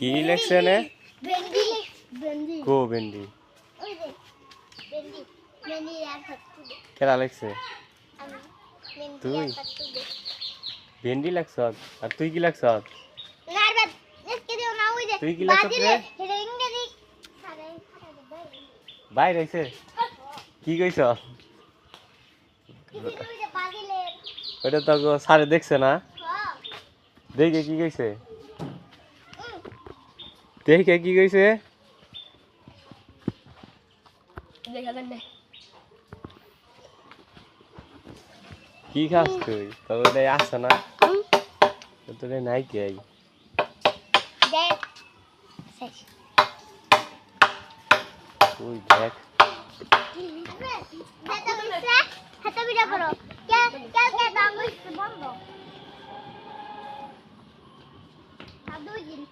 কি লেখছে না ভেন্ডি ভেন্ডি কো ভেন্ডি ওই যে ভেন্ডি ভেন্ডি আর কত দে কেরা লেখছে আমি ভেন্ডি তুই আর কত দে ভেন্ডি লেখছ আর তুই কি লেখছ না বাদ এসকে দিও না ওই যে তুই কি লেখছ রে এটা ইংরেজি আরে বাইরে আইছে কি কইছ ওই যে বাজিলে ওটা তো স্যারে দেখছে না হ্যাঁ দেখে কি কইছে দেখে কি কইছে দেখা যাক না কি খাস তুই তোর ওটাই আসছে না তোর নাই কি আই দেখ শেষ তুই দেখ হাতে বিড়া করো কে কে কে দাম বন্ধ দুই দিন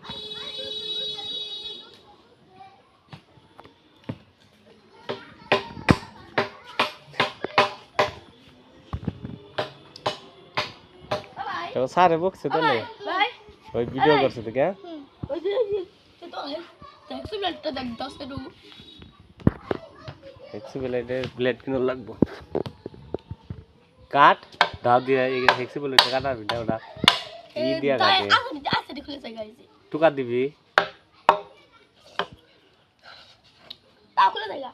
তো স্যারে বকছে তো না ভাই ওই ভিডিও করছে তো কে ওই যে তো দেখছো ব্লাডটা দেখ 10 এর হেক্সি ব্লেড কিনো লাগবো কাট দাও দিয়া এই হেক্সি ব্লেড কাটা ভিডিও ওটা ই দিয়া কাটে আছে দেখলে যাই গাইছে টুকা দিবি তাও খুলে দেগা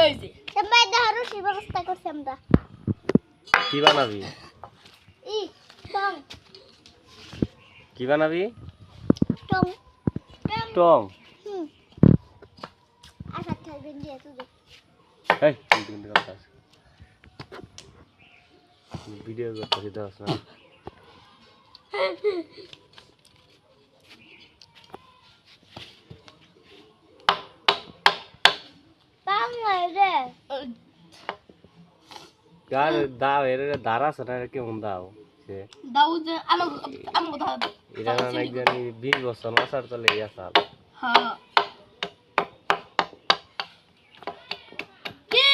এই যে আমরা দারু সে ব্যবস্থা করছি আমরা কি বানাবি ই টং কি বানাবি টং টং আচ্ছা খাইবেন দিয়ে তুই এই কিন্তু কথা আছে ভিডিও করতে দাও না পাম রে গার দাও এর দারা সরা কেমন দাও সে দাও যে আমার কথা এটা না জানি 20 বছর মাসার চলে গেছাল হ্যাঁ কি